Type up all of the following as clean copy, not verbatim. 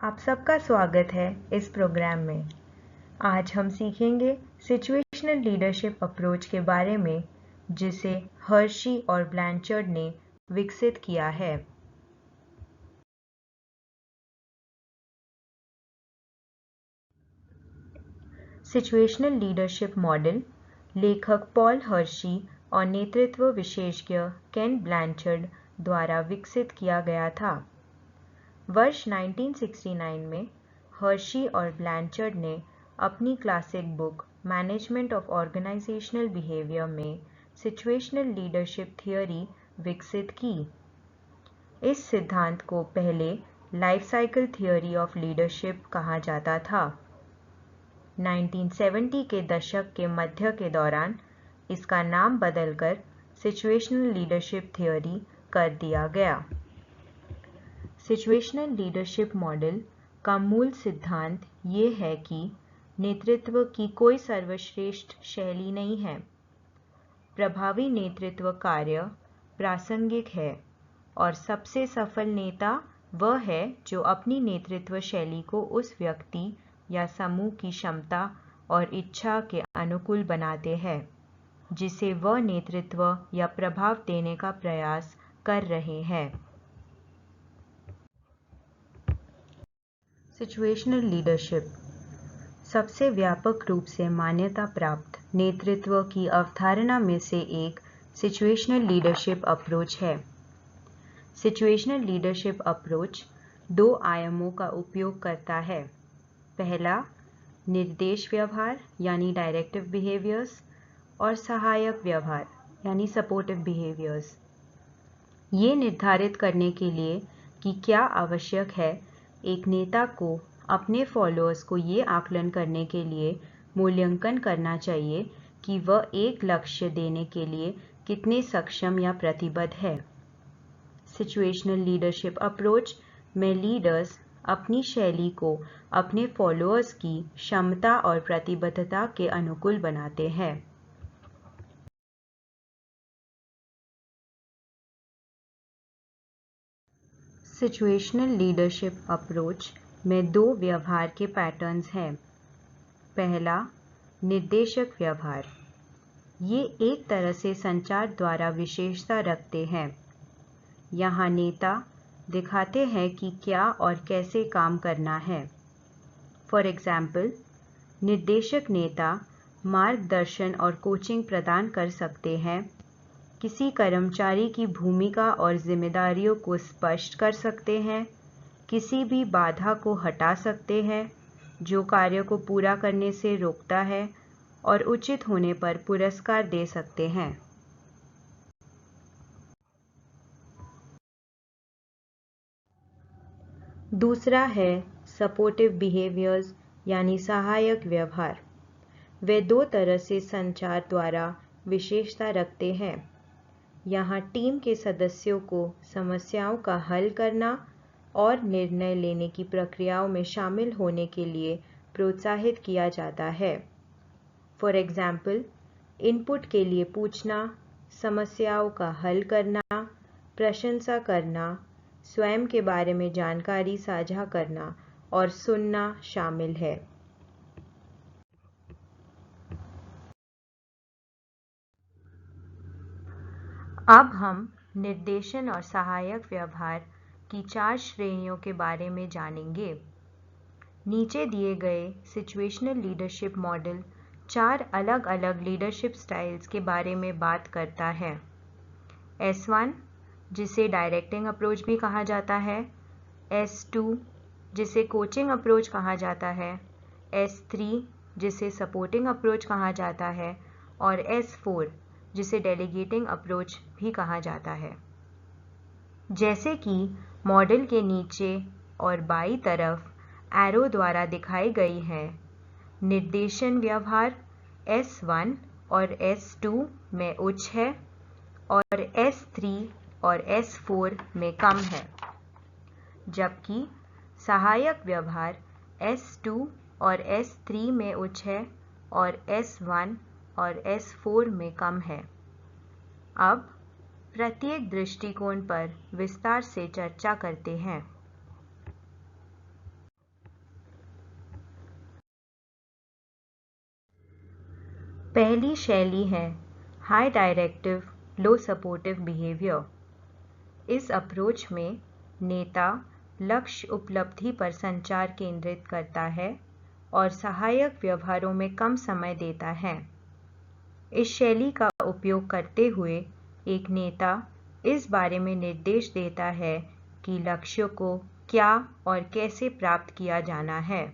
आप सबका स्वागत है इस प्रोग्राम में। आज हम सीखेंगे सिचुएशनल लीडरशिप अप्रोच के बारे में, जिसे हर्शी और ब्लैंचर्ड ने विकसित किया है। सिचुएशनल लीडरशिप मॉडल लेखक पॉल हर्शी और नेतृत्व विशेषज्ञ केन ब्लैंचर्ड द्वारा विकसित किया गया था। वर्ष 1969 में हर्शी और ब्लैंचर्ड ने अपनी classic book Management of Organizational Behavior में सिचुएशनल लीडरशिप थियोरी विकसित की। इस सिद्धांत को पहले life cycle theory of leadership कहा जाता था। 1970 के दशक के मध्य के दौरान इसका नाम बदलकर सिचुएशनल लीडरशिप थियोरी कर दिया गया। सिचुएशनल लीडरशिप मॉडल का मूल सिद्धांत ये है कि नेतृत्व की कोई सर्वश्रेष्ठ शैली नहीं है। प्रभावी नेतृत्व कार्य प्रासंगिक है और सबसे सफल नेता वह है जो अपनी नेतृत्व शैली को उस व्यक्ति या समूह की क्षमता और इच्छा के अनुकूल बनाते हैं जिसे वह नेतृत्व या प्रभाव देने का प्रयास कर रहे हैं। सिचुएशनल लीडरशिप सबसे व्यापक रूप से मान्यता प्राप्त नेतृत्व की अवधारणा में से एक सिचुएशनल लीडरशिप अप्रोच है। सिचुएशनल लीडरशिप अप्रोच दो आयामों का उपयोग करता है। पहला, निर्देश व्यवहार यानी डायरेक्टिव बिहेवियर्स, और सहायक व्यवहार यानी सपोर्टिव बिहेवियर्स। ये निर्धारित करने के लिए कि क्या आवश्यक है, एक नेता को अपने फॉलोअर्स को ये आकलन करने के लिए मूल्यांकन करना चाहिए कि वह एक लक्ष्य देने के लिए कितने सक्षम या प्रतिबद्ध है। सिचुएशनल लीडरशिप अप्रोच में लीडर्स अपनी शैली को अपने फॉलोअर्स की क्षमता और प्रतिबद्धता के अनुकूल बनाते हैं। सिचुएशनल लीडरशिप अप्रोच में दो व्यवहार के पैटर्न्स हैं। पहला, निर्देशक व्यवहार। ये एक तरह से संचार द्वारा विशेषता रखते हैं। यहाँ नेता दिखाते हैं कि क्या और कैसे काम करना है। फॉर एग्जाम्पल, निर्देशक नेता मार्गदर्शन और कोचिंग प्रदान कर सकते हैं, किसी कर्मचारी की भूमिका और जिम्मेदारियों को स्पष्ट कर सकते हैं, किसी भी बाधा को हटा सकते हैं जो कार्य को पूरा करने से रोकता है, और उचित होने पर पुरस्कार दे सकते हैं। दूसरा है सपोर्टिव बिहेवियर्स यानी सहायक व्यवहार। वे दो तरह से संचार द्वारा विशेषता रखते हैं। यहाँ टीम के सदस्यों को समस्याओं का हल करना और निर्णय लेने की प्रक्रियाओं में शामिल होने के लिए प्रोत्साहित किया जाता है। फॉर एग्जाम्पल, इनपुट के लिए पूछना, समस्याओं का हल करना, प्रशंसा करना, स्वयं के बारे में जानकारी साझा करना और सुनना शामिल है। अब हम निर्देशन और सहायक व्यवहार की 4 श्रेणियों के बारे में जानेंगे। नीचे दिए गए सिचुएशनल लीडरशिप मॉडल 4 अलग-अलग लीडरशिप स्टाइल्स के बारे में बात करता है। S1, जिसे डायरेक्टिंग अप्रोच भी कहा जाता है, S2, जिसे कोचिंग अप्रोच कहा जाता है, S3, जिसे सपोर्टिंग अप्रोच कहा जाता है, और S4, जिसे डेलीगेटिंग अप्रोच भी कहा जाता है। जैसे कि मॉडल के नीचे और बाईं तरफ एरो द्वारा दिखाई गई है, निर्देशन व्यवहार S1 और S2 में उच्च है और S3 और S4 में कम है, जबकि सहायक व्यवहार S2 और S3 में उच्च है और S1 और S4 में कम है। अब प्रत्येक दृष्टिकोण पर विस्तार से चर्चा करते हैं। पहली शैली है हाई डायरेक्टिव लो सपोर्टिव बिहेवियर। इस अप्रोच में नेता लक्ष्य उपलब्धि पर संचार केंद्रित करता है और सहायक व्यवहारों में कम समय देता है। इस शैली का उपयोग करते हुए एक नेता इस बारे में निर्देश देता है कि लक्ष्यों को क्या और कैसे प्राप्त किया जाना है।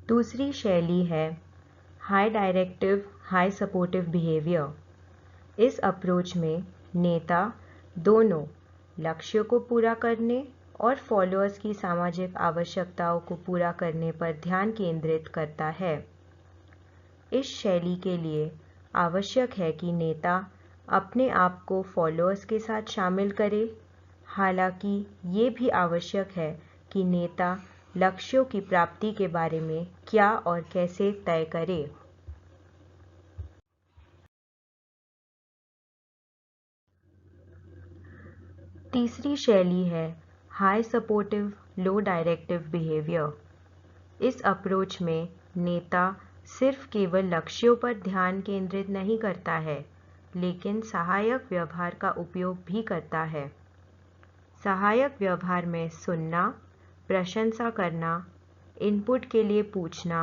दूसरी शैली है high directive high supportive behaviour. इस अप्रोच में नेता दोनों लक्ष्यों को पूरा करने और फॉलोअर्स की सामाजिक आवश्यकताओं को पूरा करने पर ध्यान केंद्रित करता है। इस शैली के लिए आवश्यक है कि नेता अपने आप को फॉलोअर्स के साथ शामिल करे। हालांकि ये भी आवश्यक है कि नेता लक्ष्यों की प्राप्ति के बारे में क्या और कैसे तय करे। तीसरी शैली है हाई सपोर्टिव लो डायरेक्टिव बिहेवियर। इस अप्रोच में नेता सिर्फ केवल लक्ष्यों पर ध्यान केंद्रित नहीं करता है, लेकिन सहायक व्यवहार का उपयोग भी करता है। सहायक व्यवहार में सुनना, प्रशंसा करना, इनपुट के लिए पूछना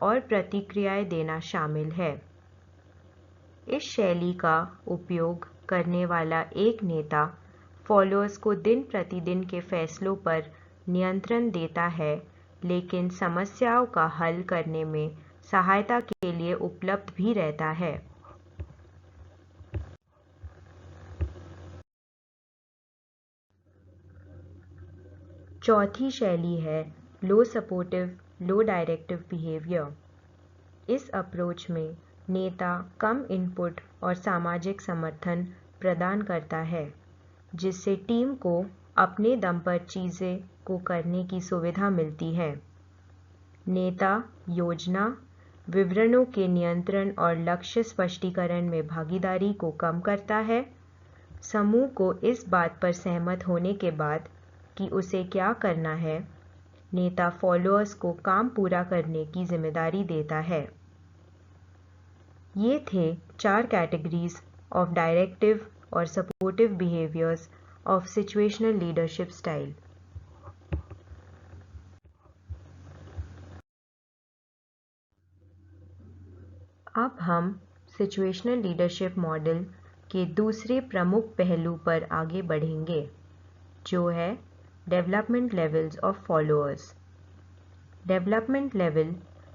और प्रतिक्रियाएं देना शामिल है। इस शैली का उपयोग करने वाला एक नेता फॉलोअर्स को दिन प्रतिदिन के फैसलों पर नियंत्रण देता है, लेकिन समस्याओं का हल करने में सहायता के लिए उपलब्ध भी रहता है। चौथी शैली है लो सपोर्टिव लो डायरेक्टिव बिहेवियर। इस अप्रोच में नेता कम इनपुट और सामाजिक समर्थन प्रदान करता है, जिससे टीम को अपने दम पर चीज़ें को करने की सुविधा मिलती है। नेता योजना, विवरणों के नियंत्रण और लक्ष्य स्पष्टीकरण में भागीदारी को कम करता है। समूह को इस बात पर सहमत होने के बाद कि उसे क्या करना है, नेता फॉलोअर्स को काम पूरा करने की जिम्मेदारी देता है। ये थे 4 कैटेगरीज ऑफ डायरेक्टिव और supportive behaviours of situational leadership style. अब हम सिचुएशनल लीडरशिप मॉडल के दूसरे प्रमुख पहलू पर आगे बढ़ेंगे, जो है development levels of followers. Development level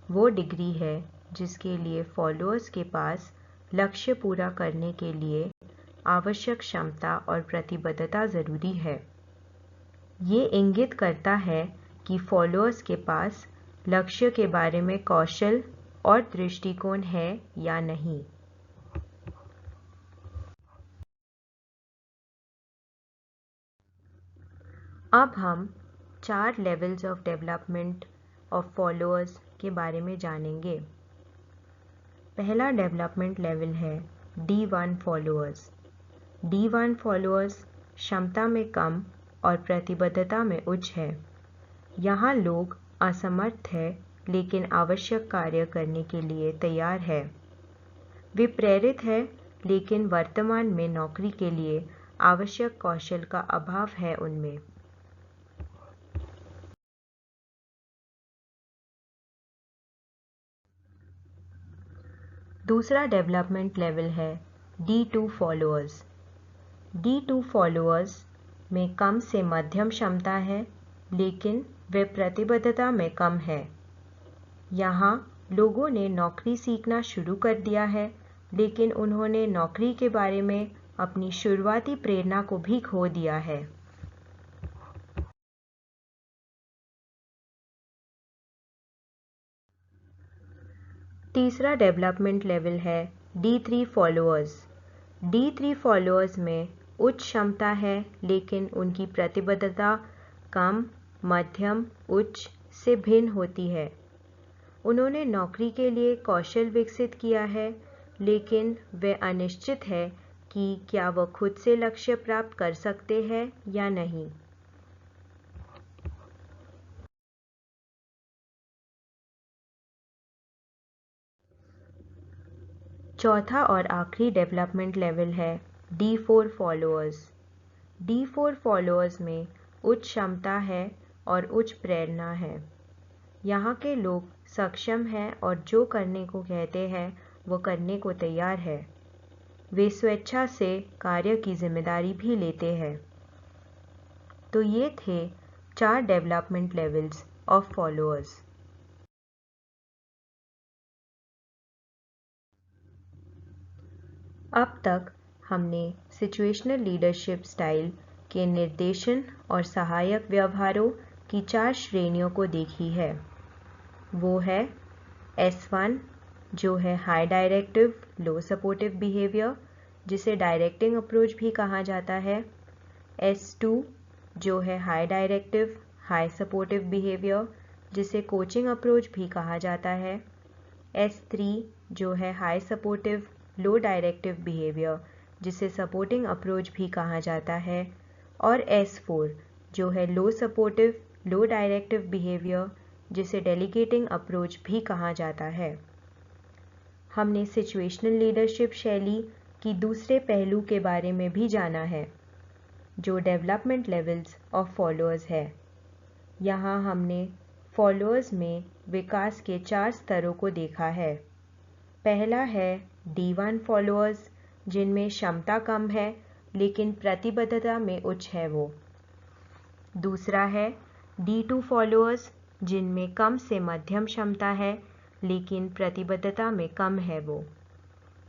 वो डिग्री है जिसके लिए फॉलोअर्स के पास लक्ष्य पूरा करने के लिए आवश्यक क्षमता और प्रतिबद्धता ज़रूरी है। ये इंगित करता है कि फॉलोअर्स के पास लक्ष्य के बारे में कौशल और दृष्टिकोण है या नहीं। अब हम 4 levels of development of followers के बारे में जानेंगे। पहला डेवलपमेंट लेवल है D1 फॉलोअर्स। D1 फॉलोअर्स क्षमता में कम और प्रतिबद्धता में उच्च है। यहाँ लोग असमर्थ हैं, लेकिन आवश्यक कार्य करने के लिए तैयार है। वे प्रेरित हैं, लेकिन वर्तमान में नौकरी के लिए आवश्यक कौशल का अभाव है उनमें। दूसरा डेवलपमेंट लेवल है D2 फॉलोअर्स। D2 फॉलोअर्स में कम से मध्यम क्षमता है, लेकिन वे प्रतिबद्धता में कम है। यहाँ लोगों ने नौकरी सीखना शुरू कर दिया है, लेकिन उन्होंने नौकरी के बारे में अपनी शुरुआती प्रेरणा को भी खो दिया है। तीसरा डेवलपमेंट लेवल है D3 फॉलोअर्स। D3 फॉलोअर्स में उच्च क्षमता है, लेकिन उनकी प्रतिबद्धता कम, मध्यम, उच्च से भिन्न होती है। उन्होंने नौकरी के लिए कौशल विकसित किया है, लेकिन वे अनिश्चित है कि क्या वह खुद से लक्ष्य प्राप्त कर सकते हैं या नहीं। चौथा और आखिरी डेवलपमेंट लेवल है D4 फॉलोअर्स। D4 फॉलोअर्स में उच्च क्षमता है और उच्च प्रेरणा है। यहाँ के लोग सक्षम हैं और जो करने को कहते हैं वो करने को तैयार है। वे स्वेच्छा से कार्य की जिम्मेदारी भी लेते हैं। तो ये थे 4 डेवलपमेंट लेवल्स ऑफ फॉलोअर्स। अब तक हमने सिचुएशनल लीडरशिप स्टाइल के निर्देशन और सहायक व्यवहारों की 4 श्रेणियों को देखी है। वो है S1 जो है हाई डायरेक्टिव लो सपोर्टिव बिहेवियर, जिसे डायरेक्टिंग अप्रोच भी कहा जाता है। S2 जो है high directive high supportive behaviour, जिसे कोचिंग अप्रोच भी कहा जाता है। S3 जो है हाई सपोर्टिव लो डायरेक्टिव बिहेवियर, जिसे सपोर्टिंग अप्रोच भी कहा जाता है। और S4 जो है लो सपोर्टिव लो डायरेक्टिव बिहेवियर, जिसे डेलीगेटिंग अप्रोच भी कहा जाता है। हमने सिचुएशनल लीडरशिप शैली की दूसरे पहलू के बारे में भी जाना है, जो डेवलपमेंट लेवल्स ऑफ फॉलोअर्स है। यहाँ हमने फॉलोअर्स में विकास के 4 स्तरों को देखा है। पहला है D1 फॉलोअर्स, जिनमें क्षमता कम है लेकिन प्रतिबद्धता में उच्च है वो। दूसरा है D2 फॉलोअर्स, जिनमें कम से मध्यम क्षमता है लेकिन प्रतिबद्धता में कम है वो।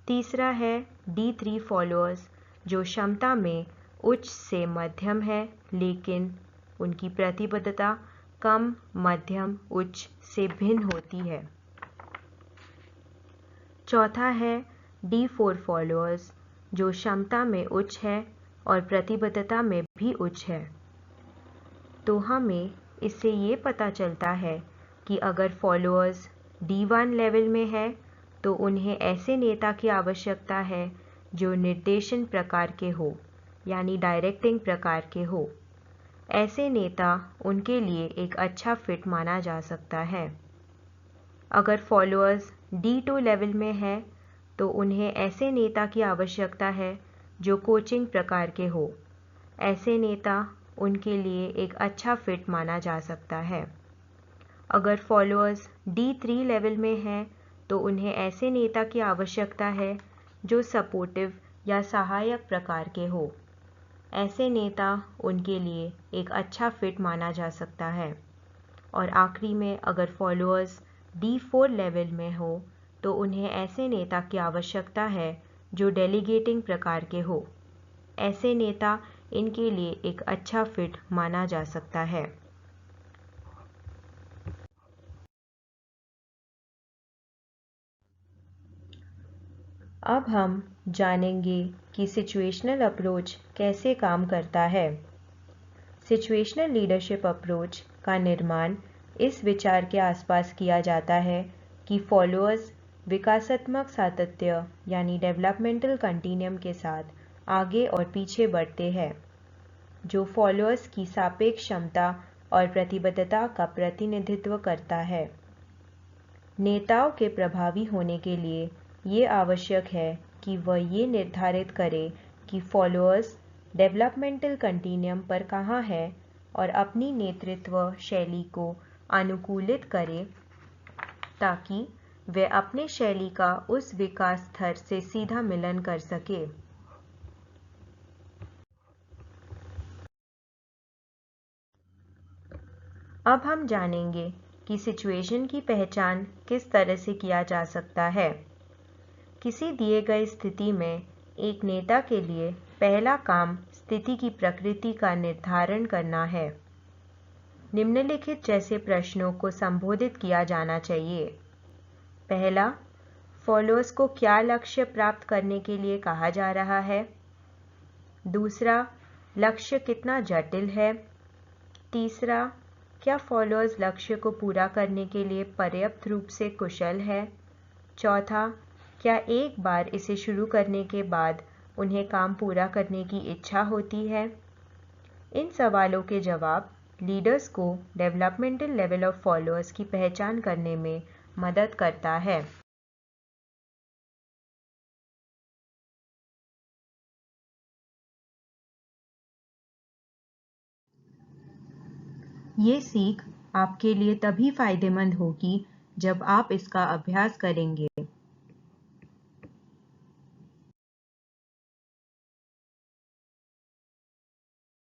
तीसरा है D3 फॉलोअर्स, जो क्षमता में उच्च से मध्यम है लेकिन उनकी प्रतिबद्धता कम मध्यम उच्च से भिन्न होती है। चौथा है D4 फॉलोअर्स, जो क्षमता में उच्च है और प्रतिबद्धता में भी उच्च है। तो हमें इससे ये पता चलता है कि अगर फॉलोअर्स D1 लेवल में है तो उन्हें ऐसे नेता की आवश्यकता है जो निर्देशन प्रकार के हो, यानी डायरेक्टिंग प्रकार के हो। ऐसे नेता उनके लिए एक अच्छा फिट माना जा सकता है। अगर फॉलोअर्स D2 लेवल में है तो उन्हें ऐसे नेता की आवश्यकता है जो कोचिंग प्रकार के हो। ऐसे नेता उनके लिए एक अच्छा फिट माना जा सकता है। अगर फॉलोअर्स D3 लेवल में हैं तो उन्हें ऐसे नेता की आवश्यकता है जो सपोर्टिव या सहायक प्रकार के हो। ऐसे नेता उनके लिए एक अच्छा फिट माना जा सकता है। और आखिरी में अगर फॉलोअर्स D4 लेवल में हो तो उन्हें ऐसे नेता की आवश्यकता है जो डेलीगेटिंग प्रकार के हो। ऐसे नेता इनके लिए एक अच्छा फिट माना जा सकता है। अब हम जानेंगे कि सिचुएशनल अप्रोच कैसे काम करता है। सिचुएशनल लीडरशिप अप्रोच का निर्माण इस विचार के आसपास किया जाता है कि फॉलोअर्स विकासात्मक सातत्य यानी डेवलपमेंटल कंटिन्यूम के साथ आगे और पीछे बढ़ते हैं, जो फॉलोअर्स की सापेक्ष क्षमता और प्रतिबद्धता का प्रतिनिधित्व करता है। नेताओं के प्रभावी होने के लिए ये आवश्यक है कि वह ये निर्धारित करे कि फॉलोअर्स डेवलपमेंटल कंटिन्यूम पर कहाँ है और अपनी नेतृत्व शैली को अनुकूलित करे ताकि वे अपने शैली का उस विकास स्तर से सीधा मिलन कर सके। अब हम जानेंगे कि सिचुएशन की पहचान किस तरह से किया जा सकता है। किसी दिए गए स्थिति में एक नेता के लिए पहला काम स्थिति की प्रकृति का निर्धारण करना है। निम्नलिखित जैसे प्रश्नों को संबोधित किया जाना चाहिए। पहला, फॉलोअर्स को क्या लक्ष्य प्राप्त करने के लिए कहा जा रहा है? दूसरा, लक्ष्य कितना जटिल है? तीसरा, क्या फॉलोअर्स लक्ष्य को पूरा करने के लिए पर्याप्त रूप से कुशल है? चौथा, क्या एक बार इसे शुरू करने के बाद उन्हें काम पूरा करने की इच्छा होती है? इन सवालों के जवाब लीडर्स को डेवलपमेंटल लेवल ऑफ फॉलोअर्स की पहचान करने में मदद करता है। ये सीख आपके लिए तभी फायदेमंद होगी जब आप इसका अभ्यास करेंगे।